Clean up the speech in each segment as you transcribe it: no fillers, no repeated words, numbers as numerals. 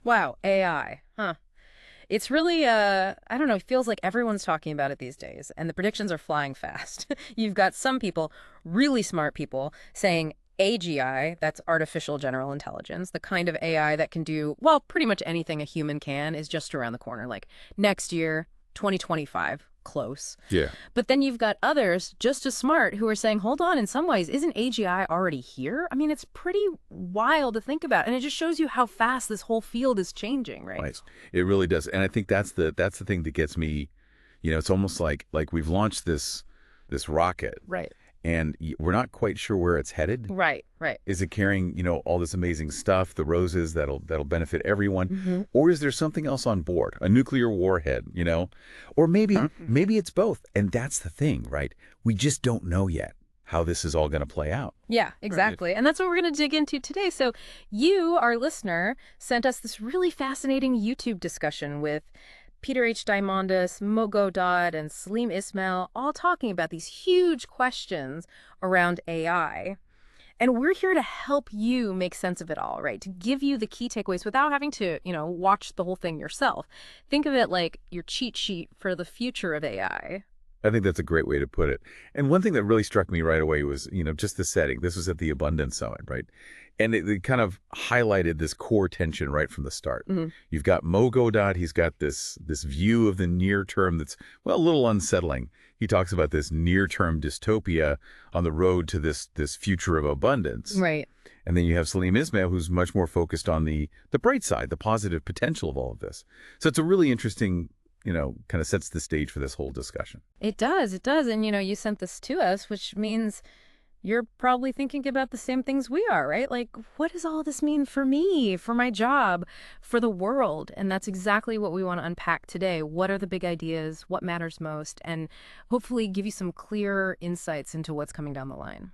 Wow, AI. Huh. It's really, I don't know, it feels like everyone's talking about it these days, and the predictions are flying fast. You've got some people, really smart people, saying AGI, that's artificial general intelligence, the kind of AI that can do, well, pretty much anything a human can, is just around the corner, like next year, 2025, close. Yeah. But then you've got others just as smart who are saying, hold on, in some ways, isn't AGI already here? I mean, it's pretty wild to think about. And it just shows you how fast this whole field is changing, right? Right. It really does. And I think that's the thing that gets me, it's almost like we've launched this rocket Right. and we're not quite sure where it's headed. Right, right. Is it carrying, all this amazing stuff, the roses that'll benefit everyone? Hmm. Or is there something else on board, a nuclear warhead, Or maybe it's both. And that's the thing, right? We just don't know yet how this is all going to play out. Yeah, exactly. And that's what we're going to dig into today. So you, our listener, sent us this really fascinating YouTube discussion with Peter Diamandis, Gawdat, and Salim Ismail, all talking about these huge questions around AI. And we're here to help you make sense of it all, right? To give you the key takeaways without having to, watch the whole thing yourself. Think of it like your cheat sheet for the future of AI. I think that's a great way to put it. And one thing that really struck me right away was, just the setting. This was at the Abundance Summit, right? And it kind of highlighted this core tension right from the start. Hmm. You've got Mo Gawdat. He's got this view of the near term that's, well, a little unsettling. He talks about this near-term dystopia on the road to this future of abundance. Right. And then you have Salim Ismail, who's much more focused on the bright side, the positive potential of all of this. So it's a really interesting, kind of sets the stage for this whole discussion. It does. It does. And, you sent this to us, which means you're probably thinking about the same things we are, right? Like, what does all this mean for me, for my job, for the world? And that's exactly what we want to unpack today. What are the big ideas? What matters most? And hopefully give you some clear insights into what's coming down the line.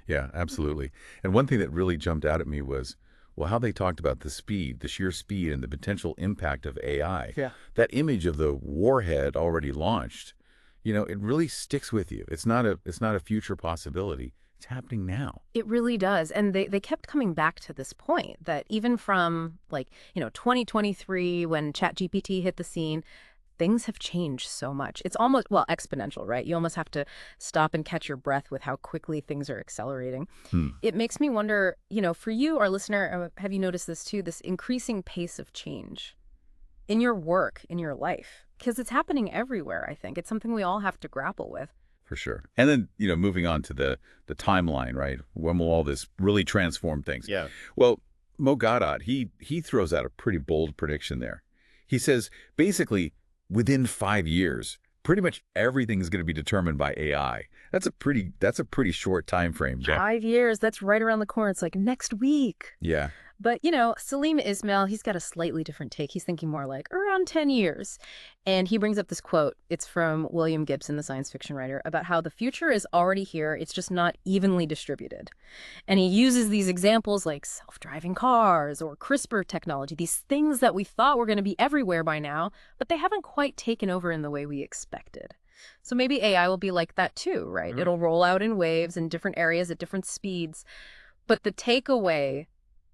Yeah, absolutely. And one thing that really jumped out at me was, well, how they talked about the sheer speed and the potential impact of AI. Yeah. That image of the warhead already launched, it really sticks with you. It's not a future possibility. It's happening now. It really does. And they kept coming back to this point that even from 2023 when ChatGPT hit the scene, things have changed so much. It's almost, well, exponential, right? You almost have to stop and catch your breath with how quickly things are accelerating. Hmm. It makes me wonder, for you, our listener, have you noticed this too, this increasing pace of change in your work, in your life? Because it's happening everywhere, I think. It's something we all have to grapple with. For sure. And then, moving on to the timeline, right? When will all this really transform things? Yeah. Well, Mo Gawdat, he throws out a pretty bold prediction there. He says, basically, within 5 years, pretty much everything is going to be determined by AI. That's a pretty short time frame, Jeff. 5 years, that's right around the corner. It's like next week. Yeah. But, Salim Ismail, he's got a slightly different take. He's thinking more like around 10 years. And he brings up this quote. It's from William Gibson, the science fiction writer, about how the future is already here. It's just not evenly distributed. And he uses these examples like self-driving cars or CRISPR technology, these things that we thought were going to be everywhere by now, but they haven't quite taken over in the way we expected. So maybe AI will be like that too, right? It'll roll out in waves in different areas at different speeds. But the takeaway,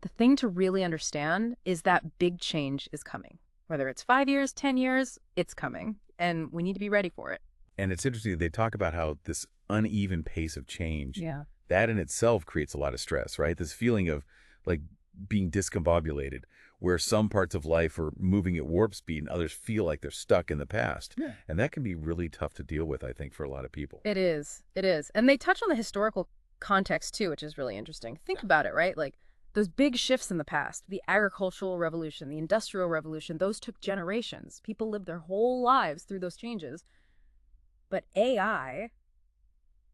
the thing to really understand is that big change is coming. Whether it's 5 years, 10 years, it's coming. And we need to be ready for it. And it's interesting, they talk about how this uneven pace of change, Yeah. that in itself creates a lot of stress, right? This feeling of like being discombobulated, where some parts of life are moving at warp speed and others feel like they're stuck in the past. Yeah. And that can be really tough to deal with, I think, for a lot of people. It is. It is. And they touch on the historical context too, which is really interesting. Think about it, right? Like those big shifts in the past, the agricultural revolution, the industrial revolution, those took generations. People lived their whole lives through those changes. But AI,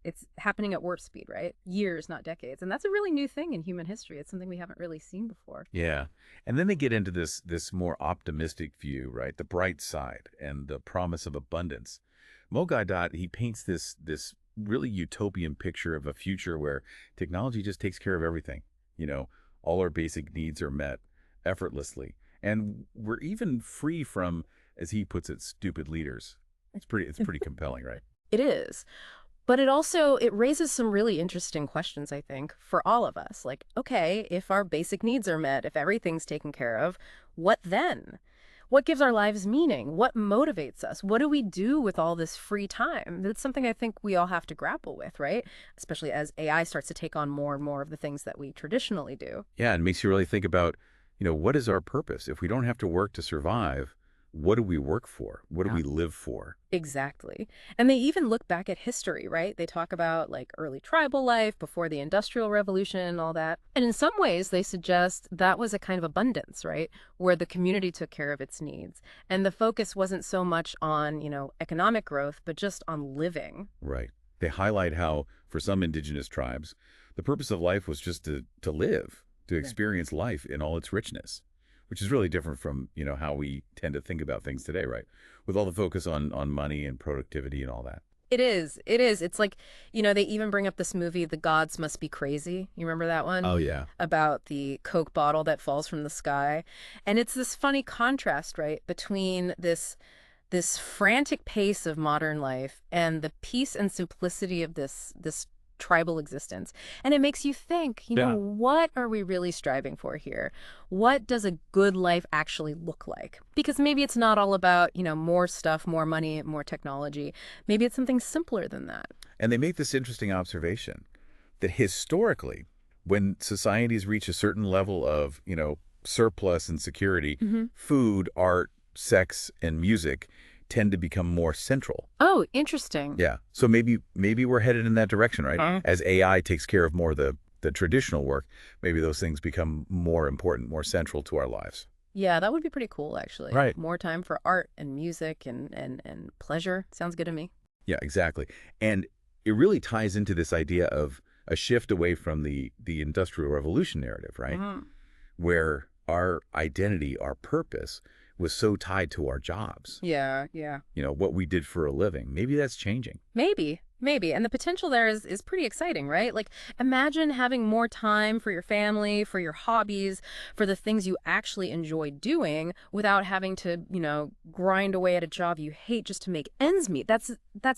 it's happening at warp speed, right? Years, not decades. And that's a really new thing in human history. It's something we haven't really seen before. Yeah. And then they get into this more optimistic view, right? The bright side and the promise of abundance. Mo Gawdat, he paints this really utopian picture of a future where technology just takes care of everything. All our basic needs are met effortlessly. And we're even free from, as he puts it, stupid leaders. It's pretty compelling, right? It is. But it raises some really interesting questions, I think, for all of us. Like, okay, if our basic needs are met, if everything's taken care of, what then? What gives our lives meaning? What motivates us? What do we do with all this free time? That's something I think we all have to grapple with, right? Especially as AI starts to take on more and more of the things that we traditionally do. Yeah, it makes you really think about, what is our purpose? If we don't have to work to survive, what do we work for? What do Yeah. we live for? Exactly. And they even look back at history, right? They talk about like early tribal life before the Industrial Revolution and all that. And in some ways, they suggest that was a kind of abundance, right? Where the community took care of its needs. And the focus wasn't so much on, economic growth, but just on living. Right. They highlight how, for some indigenous tribes, the purpose of life was just to live, to Yeah. experience life in all its richness, which is really different from, how we tend to think about things today, right? With all the focus on money and productivity and all that. It is. It is. It's like, they even bring up this movie, The Gods Must Be Crazy. You remember that one? Oh, yeah. About the Coke bottle that falls from the sky. And it's this funny contrast, right, between this frantic pace of modern life and the peace and simplicity of this tribal existence. And it makes you think, Yeah. what are we really striving for here? What does a good life actually look like? Because maybe it's not all about, more stuff, more money, more technology. Maybe it's something simpler than that. And they make this interesting observation that historically, when societies reach a certain level of, surplus and security, Hmm. food, art, sex, and music tend to become more central. Oh, interesting. Yeah. So maybe we're headed in that direction, right? Huh? As AI takes care of more of the traditional work, maybe those things become more important, more central to our lives. Yeah, that would be pretty cool, actually. Right. More time for art and music and pleasure. Sounds good to me. Yeah, exactly. And it really ties into this idea of a shift away from the Industrial Revolution narrative, right? Mhm. Where our identity, our purpose was so tied to our jobs, Yeah, yeah. what we did for a living. Maybe that's changing. Maybe, maybe. And the potential there is pretty exciting, right? Like, imagine having more time for your family, for your hobbies, for the things you actually enjoy doing without having to, grind away at a job you hate just to make ends meet. That's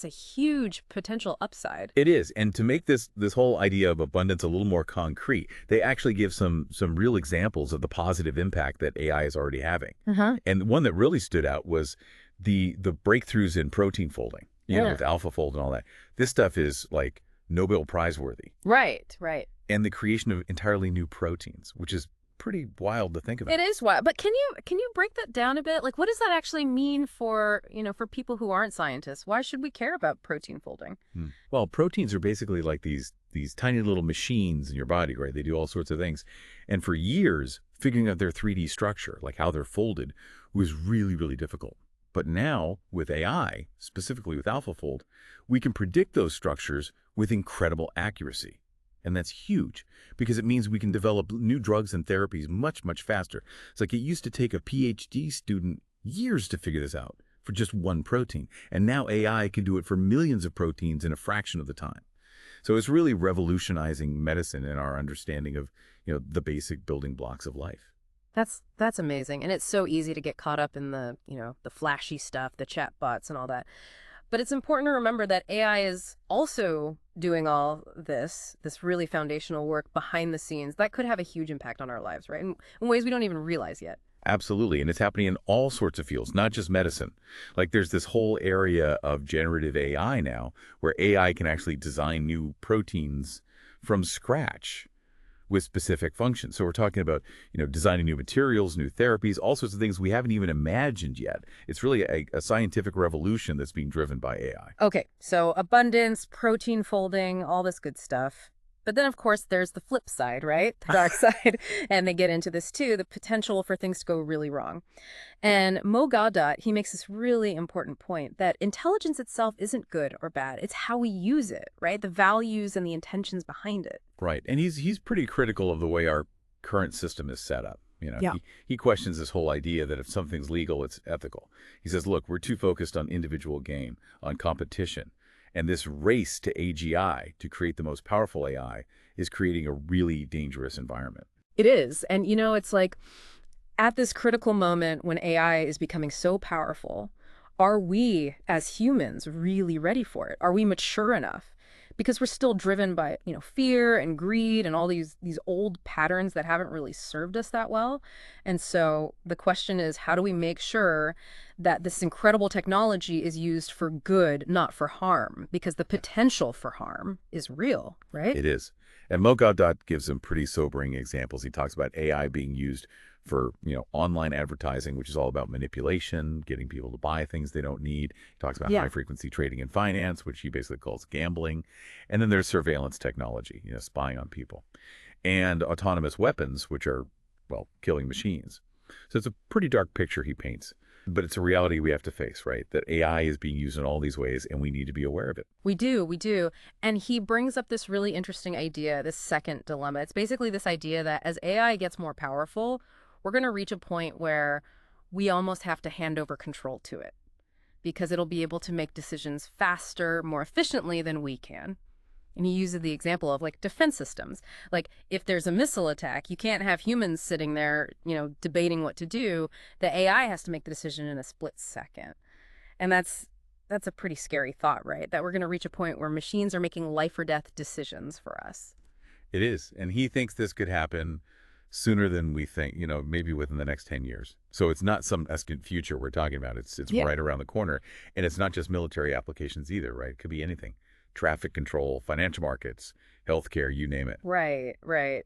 a huge potential upside. It is. And to make this whole idea of abundance a little more concrete, they actually give some real examples of the positive impact that AI is already having. Uh-huh. And one that really stood out was the breakthroughs in protein folding, Yeah. with AlphaFold and all that. This stuff is like Nobel Prize worthy. Right, right. And the creation of entirely new proteins, which is pretty wild to think about. It is wild. But can you break that down a bit? Like, what does that actually mean for, for people who aren't scientists? Why should we care about protein folding? Well, proteins are basically like these tiny little machines in your body, right? They do all sorts of things. And for years, figuring out their 3D structure, like how they're folded, was really, really difficult. But now, with AI, specifically with AlphaFold, we can predict those structures with incredible accuracy. And that's huge because it means we can develop new drugs and therapies much, much faster. It's like it used to take a PhD student years to figure this out for just one protein. And now AI can do it for millions of proteins in a fraction of the time. So it's really revolutionizing medicine and our understanding of, the basic building blocks of life. That's amazing. And it's so easy to get caught up in the flashy stuff, the chat bots and all that. But it's important to remember that AI is also doing all this really foundational work behind the scenes that could have a huge impact on our lives, right? In ways we don't even realize yet. Absolutely. And it's happening in all sorts of fields, not just medicine. Like there's this whole area of generative AI now where AI can actually design new proteins from scratch with specific functions. So we're talking about, designing new materials, new therapies, all sorts of things we haven't even imagined yet. It's really a scientific revolution that's being driven by AI. Okay, so abundance, protein folding, all this good stuff. But then, of course, there's the flip side, right? The dark side. And they get into this too, the potential for things to go really wrong. And Gawdat, he makes this really important point that intelligence itself isn't good or bad. It's how we use it, right? The values and the intentions behind it. Right. And he's pretty critical of the way our current system is set up. Yeah. He questions this whole idea that if something's legal, it's ethical. He says, look, we're too focused on individual gain, on competition. And this race to AGI, to create the most powerful AI, is creating a really dangerous environment. It is. And, it's like at this critical moment when AI is becoming so powerful, are we as humans really ready for it? Are we mature enough? because we're still driven by, fear and greed and all these old patterns that haven't really served us that well. And so the question is, how do we make sure that this incredible technology is used for good, not for harm? Because the potential for harm is real, right? It is. And Gawdat gives some pretty sobering examples. He talks about AI being used for, online advertising, which is all about manipulation, getting people to buy things they don't need. He talks about Yeah. high-frequency trading in finance, which he basically calls gambling. And then there's surveillance technology, spying on people. And autonomous weapons, which are, well, killing machines. So it's a pretty dark picture he paints. But it's a reality we have to face, right? That AI is being used in all these ways, and we need to be aware of it. We do. And he brings up this really interesting idea, this second dilemma. It's basically this idea that as AI gets more powerful, we're going to reach a point where we almost have to hand over control to it because it'll be able to make decisions faster, more efficiently than we can. And he uses the example of like defense systems. Like if there's a missile attack, you can't have humans sitting there, debating what to do. The AI has to make the decision in a split second. And that's a pretty scary thought, right? That we're going to reach a point where machines are making life or death decisions for us. It is. And he thinks this could happen sooner than we think, maybe within the next 10 years. So it's not some distant future we're talking about. It's Yeah. right around the corner. And it's not just military applications either, right? It could be anything. Traffic control, financial markets, healthcare, you name it. Right.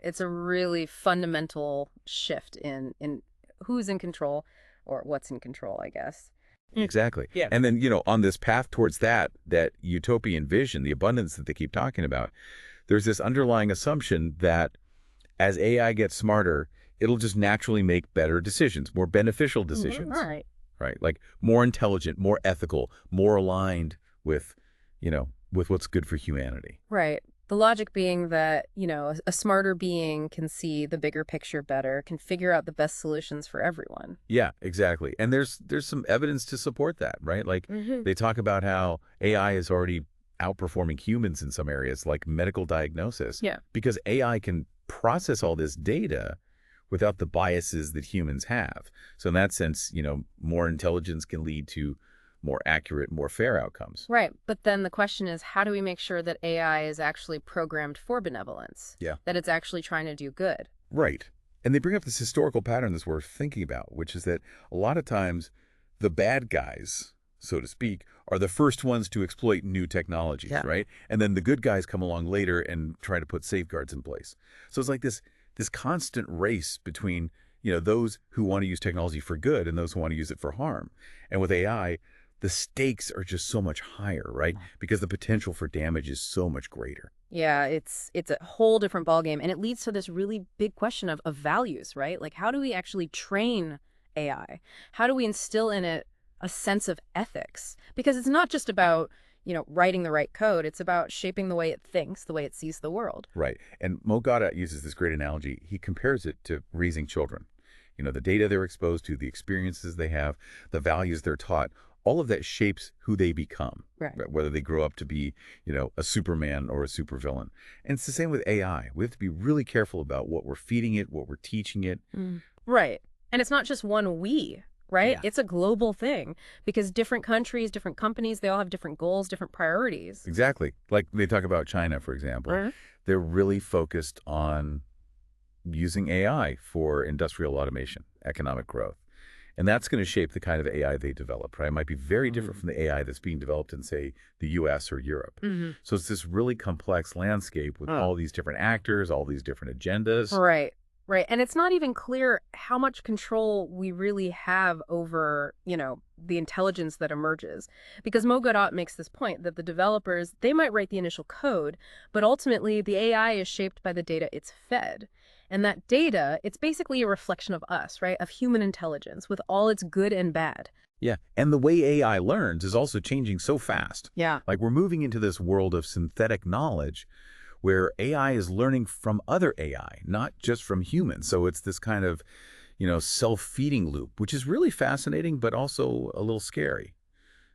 It's a really fundamental shift in who's in control or what's in control, I guess. Exactly. Yeah. And then, on this path towards that utopian vision, the abundance that they keep talking about, there's this underlying assumption that as AI gets smarter, it'll just naturally make better decisions, more beneficial decisions. Right. Right? Like more intelligent, more ethical, more aligned with, with what's good for humanity. Right. The logic being that, a smarter being can see the bigger picture better, can figure out the best solutions for everyone. Yeah, exactly. And there's some evidence to support that, right? Like they talk about how AI is already outperforming humans in some areas, like medical diagnosis. Yeah. Because AI can process all this data without the biases that humans have. So in that sense, more intelligence can lead to more accurate, more fair outcomes. Right. But then the question is, how do we make sure that AI is actually programmed for benevolence? Yeah. That it's actually trying to do good? Right. And they bring up this historical pattern that's worth thinking about, which is that a lot of times the bad guys, so to speak, are the first ones to exploit new technologies, right? And then the good guys come along later and try to put safeguards in place. So it's like this constant race between, those who want to use technology for good and those who want to use it for harm. And with AI, the stakes are just so much higher, right? Because the potential for damage is so much greater. Yeah, it's a whole different ballgame. And it leads to this really big question of values, right? Like, how do we actually train AI? How do we instill in it a sense of ethics? Because it's not just about, writing the right code. It's about shaping the way it thinks, the way it sees the world. Right. And Gawdat uses this great analogy. He compares it to raising children. The data they're exposed to, the experiences they have, the values they're taught, all of that shapes who they become, right? Whether they grow up to be, a Superman or a supervillain. And it's the same with AI. We have to be really careful about what we're feeding it, what we're teaching it. Right. And it's not just one we, right? Yeah. It's a global thing because different countries, different companies, they all have different goals, different priorities. Exactly. Like they talk about China, for example. They're really focused on using AI for industrial automation, economic growth. And that's going to shape the kind of AI they develop, right? It might be very different from the AI that's being developed in, say, the US or Europe. So it's this really complex landscape with all these different actors, all these different agendas. Right. And it's not even clear how much control we really have over, the intelligence that emerges. Because Gawdat makes this point that the developers, they might write the initial code, but ultimately the AI is shaped by the data it's fed. And that data, it's basically a reflection of us, right? Of human intelligence with all its good and bad. Yeah. And the way AI learns is also changing so fast. Yeah. Like we're moving into this world of synthetic knowledge where AI is learning from other AI, not just from humans. So it's this kind of, self-feeding loop, which is really fascinating, but also a little scary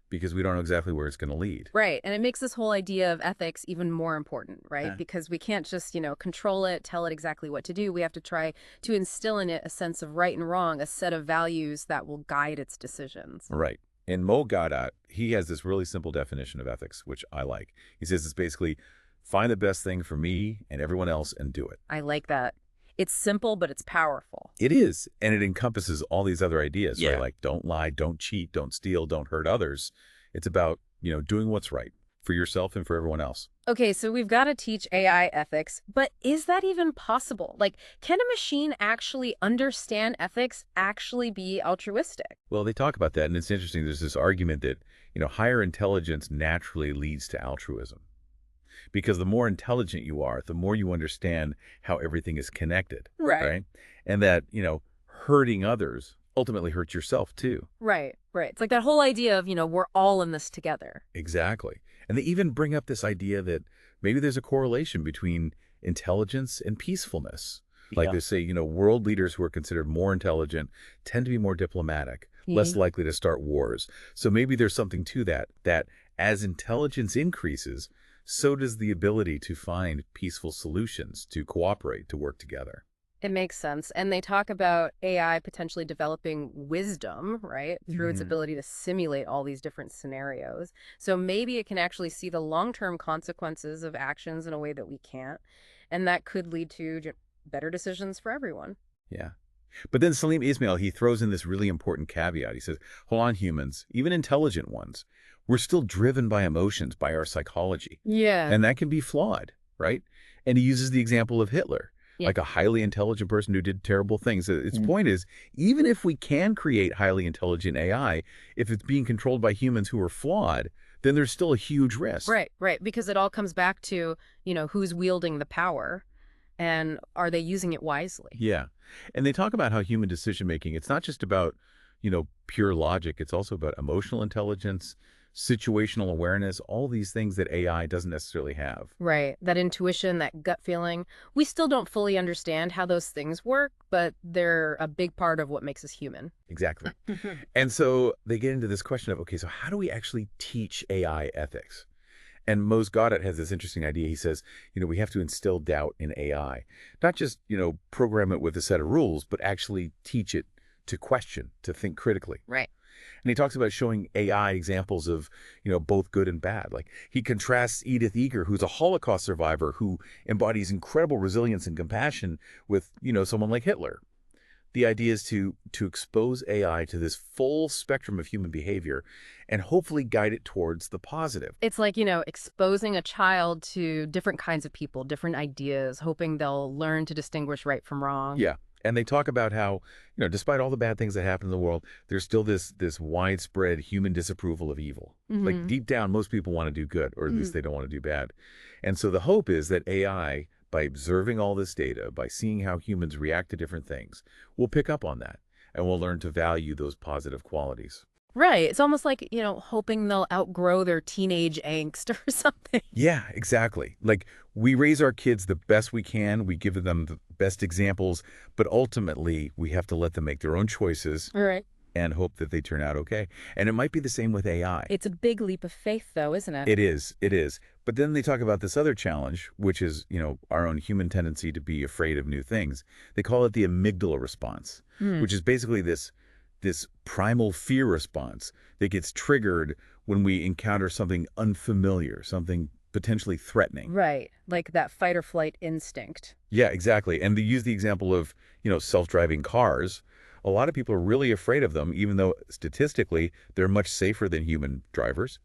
because we don't know exactly where it's going to lead. Right. And it makes this whole idea of ethics even more important, right? Yeah. Because we can't just, control it, tell it exactly what to do. We have to try to instill in it a sense of right and wrong, a set of values that will guide its decisions. Right. And Gawdat, he has this really simple definition of ethics, which I like. He says it's basically Find the best thing for me and everyone else and do it. I like that. It's simple, but it's powerful. It is, and it encompasses all these other ideas, right? Yeah. Like don't lie, don't cheat, don't steal, don't hurt others. It's about, doing what's right for yourself and for everyone else. Okay, so we've got to teach AI ethics, but is that even possible? Like, can a machine actually understand ethics, actually be altruistic? Well, they talk about that, and it's interesting. There's this argument that, higher intelligence naturally leads to altruism. Because the more intelligent you are, the more you understand how everything is connected, right? And that, hurting others ultimately hurts yourself too. Right. It's like that whole idea of, we're all in this together. Exactly. And they even bring up this idea that maybe there's a correlation between intelligence and peacefulness. Like they say, world leaders who are considered more intelligent tend to be more diplomatic, less likely to start wars. So maybe there's something to that as intelligence increases, so does the ability to find peaceful solutions, to cooperate, to work together. It makes sense. And they talk about AI potentially developing wisdom, right, through its ability to simulate all these different scenarios. So maybe it can actually see the long-term consequences of actions in a way that we can't. And that could lead to better decisions for everyone. Yeah. But then Salim Ismail, he throws in this really important caveat. He says, hold on, humans, even intelligent ones, we're still driven by emotions, by our psychology. Yeah. And that can be flawed, right? And he uses the example of Hitler, like a highly intelligent person who did terrible things. Its point is, even if we can create highly intelligent AI, if it's being controlled by humans who are flawed, then there's still a huge risk. Right. Because it all comes back to, who's wielding the power and are they using it wisely? Yeah. And they talk about how human decision-making, it's not just about, pure logic. It's also about emotional intelligence, situational awareness, all these things that AI doesn't necessarily have. Right. That intuition, that gut feeling. We still don't fully understand how those things work, but they're a big part of what makes us human. Exactly. And so they get into this question of, okay, so how do we actually teach AI ethics? And Gawdat has this interesting idea. He says, we have to instill doubt in AI. Not just, program it with a set of rules, but actually teach it to question, to think critically. Right. And he talks about showing AI examples of, both good and bad. Like he contrasts Edith Eger, who's a Holocaust survivor who embodies incredible resilience and compassion with, someone like Hitler. The idea is to expose AI to this full spectrum of human behavior and hopefully guide it towards the positive. It's like, exposing a child to different kinds of people, different ideas, hoping they'll learn to distinguish right from wrong. Yeah. And they talk about how, despite all the bad things that happen in the world, there's still this widespread human disapproval of evil. Like deep down, most people want to do good, or at least they don't want to do bad. And so the hope is that AI, by observing all this data, by seeing how humans react to different things, will pick up on that and will learn to value those positive qualities. Right. It's almost like, hoping they'll outgrow their teenage angst or something. Yeah, exactly. Like we raise our kids the best we can. We give them the best examples, but ultimately we have to let them make their own choices Right. and hope that they turn out okay. And it might be the same with AI. It's a big leap of faith, though, isn't it? It is. It is. But then they talk about this other challenge, which is, our own human tendency to be afraid of new things. They call it the amygdala response, which is basically this primal fear response that gets triggered when we encounter something unfamiliar, something potentially threatening. Right. Like that fight or flight instinct. Yeah, exactly. And they use the example of, self-driving cars. A lot of people are really afraid of them, even though statistically they're much safer than human drivers.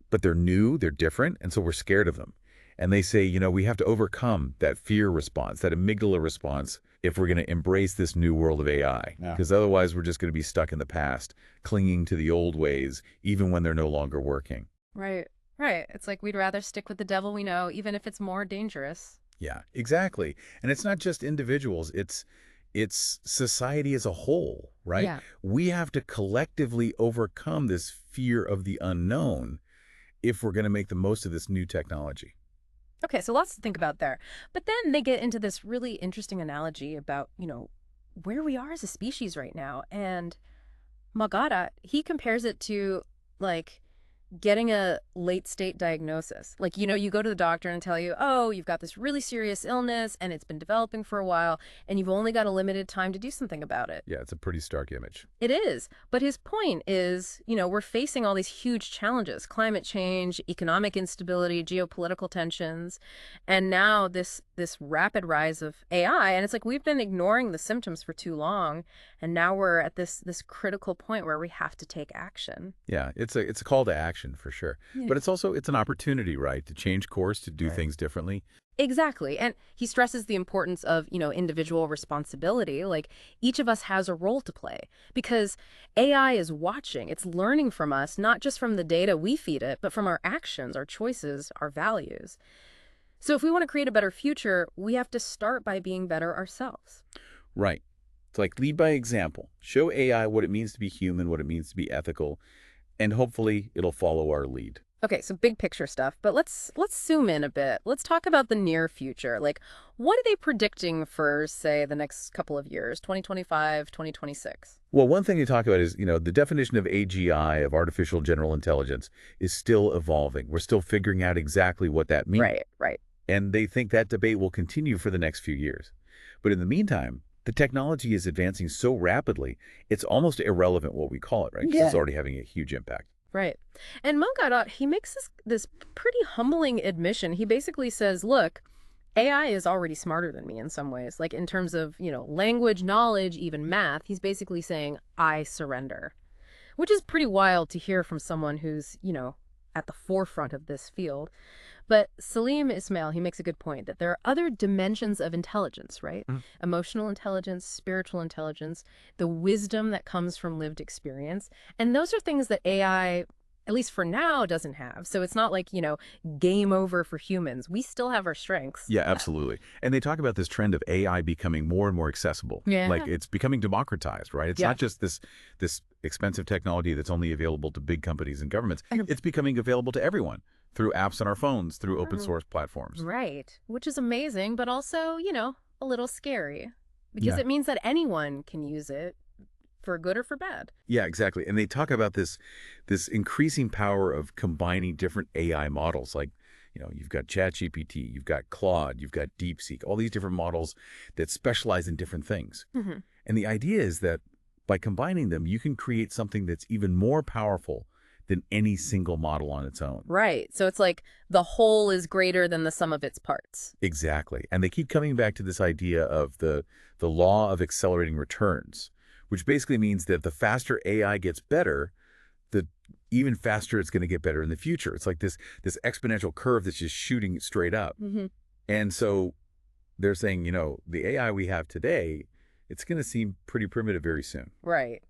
But they're new, they're different, and so we're scared of them. And they say, we have to overcome that fear response, that amygdala response, if we're going to embrace this new world of AI. Because otherwise we're just going to be stuck in the past, clinging to the old ways, even when they're no longer working. Right. It's like we'd rather stick with the devil we know, even if it's more dangerous. Yeah, exactly. And it's not just individuals, it's society as a whole, right? Yeah. We have to collectively overcome this fear of the unknown if we're going to make the most of this new technology. Okay, so lots to think about there. But then they get into this really interesting analogy about, where we are as a species right now. And Gawdat, he compares it to, like, getting a late state diagnosis. Like, you go to the doctor and tell you, oh, you've got this really serious illness and it's been developing for a while and you've only got a limited time to do something about it. Yeah, it's a pretty stark image. It is. But his point is, we're facing all these huge challenges, climate change, economic instability, geopolitical tensions, and now this rapid rise of AI. And it's like we've been ignoring the symptoms for too long. And now we're at this critical point where we have to take action. Yeah, it's a call to action for sure. Yeah. But it's an opportunity, right, to change course, to do Right. things differently. Exactly. And he stresses the importance of, individual responsibility. Like each of us has a role to play because AI is watching. It's learning from us, not just from the data we feed it, but from our actions, our choices, our values. So if we want to create a better future, we have to start by being better ourselves. Right. It's like lead by example. Show AI what it means to be human, what it means to be ethical, and hopefully it'll follow our lead. Okay, so big picture stuff, but let's zoom in a bit. Let's talk about the near future. Like, what are they predicting for, say, the next couple of years, 2025, 2026? Well, one thing to talk about is, the definition of AGI, of artificial general intelligence, is still evolving. We're still figuring out exactly what that means. Right. And they think that debate will continue for the next few years. But in the meantime, the technology is advancing so rapidly, it's almost irrelevant what we call it, right? 'Cause Yeah. it's already having a huge impact. Right. And Gawdat, he makes this pretty humbling admission. He basically says, look, AI is already smarter than me in some ways, like in terms of, language, knowledge, even math. He's basically saying, I surrender, which is pretty wild to hear from someone who's, at the forefront of this field. But Salim Ismail, he makes a good point that there are other dimensions of intelligence, right? Mm. Emotional intelligence, spiritual intelligence, the wisdom that comes from lived experience. And those are things that AI, at least for now, doesn't have. So it's not like, game over for humans. We still have our strengths. Yeah, absolutely. And they talk about this trend of AI becoming more and more accessible. Yeah. Like it's becoming democratized, right? It's Yeah. not just this expensive technology that's only available to big companies and governments. It's becoming available to everyone through apps on our phones, through open source platforms. Right. Which is amazing, but also, a little scary because Yeah. it means that anyone can use it for good or for bad. Yeah, exactly. And they talk about this increasing power of combining different AI models. Like, you've got ChatGPT, you've got Claude, you've got DeepSeek, all these different models that specialize in different things. Mm-hmm. And the idea is that by combining them, you can create something that's even more powerful than any single model on its own. Right. So it's like the whole is greater than the sum of its parts. Exactly. And they keep coming back to this idea of the law of accelerating returns, which basically means that the faster AI gets better, the even faster it's going to get better in the future. It's like this exponential curve that's just shooting straight up. Mm-hmm. And so they're saying, the AI we have today, it's going to seem pretty primitive very soon. Right.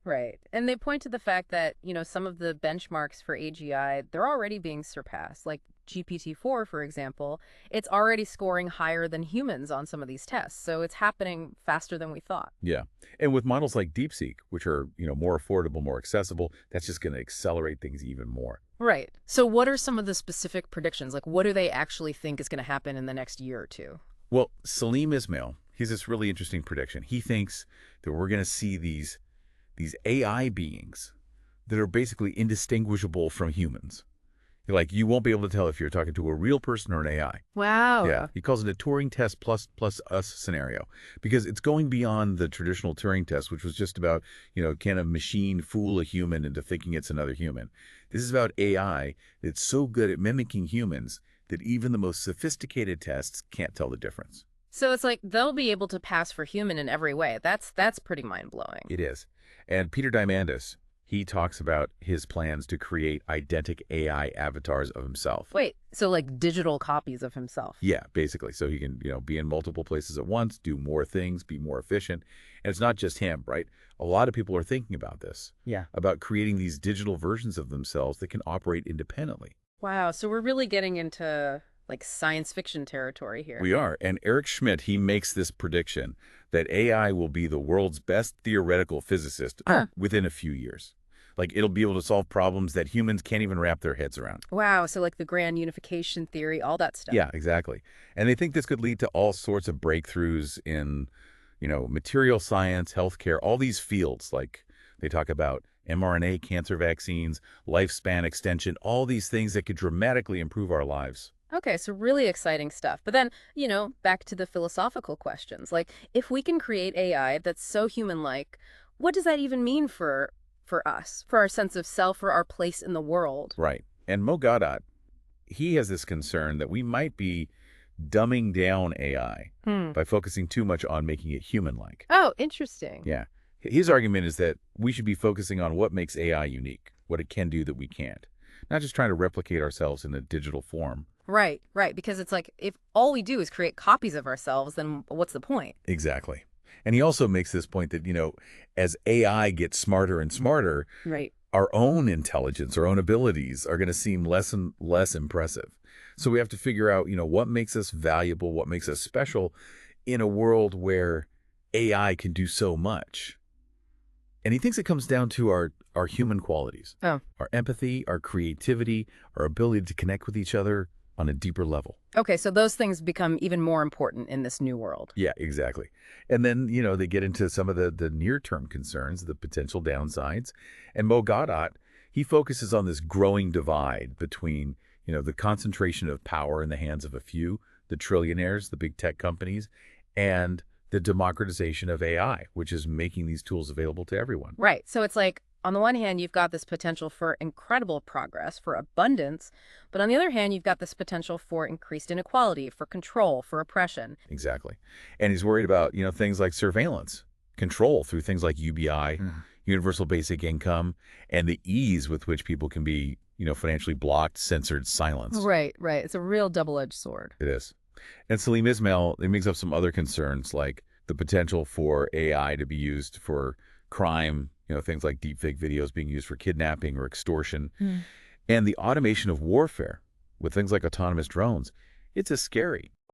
And they point to the fact that, some of the benchmarks for AGI, they're already being surpassed. Like GPT-4, for example, it's already scoring higher than humans on some of these tests. So it's happening faster than we thought. Yeah. And with models like DeepSeek, which are, more affordable, more accessible, that's just going to accelerate things even more. Right. So what are some of the specific predictions? Like, what do they actually think is going to happen in the next year or two? Well, Salim Ismail, he's this really interesting prediction. He thinks that we're going to see these AI beings that are basically indistinguishable from humans. Like, you won't be able to tell if you're talking to a real person or an AI. Wow. Yeah. He calls it a Turing test plus us scenario because it's going beyond the traditional Turing test, which was just about, can a machine fool a human into thinking it's another human? This is about AI that's so good at mimicking humans that even the most sophisticated tests can't tell the difference. So it's like they'll be able to pass for human in every way. That's pretty mind-blowing. It is. And Peter Diamandis, he talks about his plans to create identical AI avatars of himself. Wait, so like digital copies of himself? Yeah, basically. So he can, be in multiple places at once, do more things, be more efficient. And it's not just him, right? A lot of people are thinking about this. Yeah. About creating these digital versions of themselves that can operate independently. Wow, so we're really getting into like science fiction territory here. We are. And Eric Schmidt, he makes this prediction that AI will be the world's best theoretical physicist within a few years. Like, it'll be able to solve problems that humans can't even wrap their heads around. Wow, so like the grand unification theory, all that stuff. Yeah, exactly. And they think this could lead to all sorts of breakthroughs in, material science, healthcare, all these fields like They talk about mRNA cancer vaccines, lifespan extension, all these things that could dramatically improve our lives. Okay, so really exciting stuff. But then, back to the philosophical questions. Like, if we can create AI that's so human-like, what does that even mean for us, for our sense of self, for our place in the world? Right. And Mo Gawdat, he has this concern that we might be dumbing down AI Hmm. by focusing too much on making it human-like. Oh, interesting. Yeah. His argument is that we should be focusing on what makes AI unique, what it can do that we can't, not just trying to replicate ourselves in a digital form. Right, right. Because it's like, if all we do is create copies of ourselves, then what's the point? Exactly. And he also makes this point that, as AI gets smarter and smarter, Right. our own intelligence, our own abilities are going to seem less and less impressive. So we have to figure out, what makes us valuable, what makes us special in a world where AI can do so much. And he thinks it comes down to our human qualities, Oh. our empathy, our creativity, our ability to connect with each other on a deeper level. Okay, so those things become even more important in this new world. Yeah, exactly. And then, they get into some of the near-term concerns, the potential downsides. And Mo Gawdat, he focuses on this growing divide between, the concentration of power in the hands of a few, the trillionaires, the big tech companies, and the democratization of AI, which is making these tools available to everyone. Right. So it's like, on the one hand, you've got this potential for incredible progress, for abundance, but on the other hand, you've got this potential for increased inequality, for control, for oppression. Exactly. And he's worried about, things like surveillance, control through things like UBI, universal basic income, and the ease with which people can be, financially blocked, censored, silenced. Right, right. It's a real double-edged sword. It is. And Salim Ismail, it makes up some other concerns like the potential for AI to be used for crime, things like deepfake videos being used for kidnapping or extortion, and the automation of warfare with things like autonomous drones. It's a scary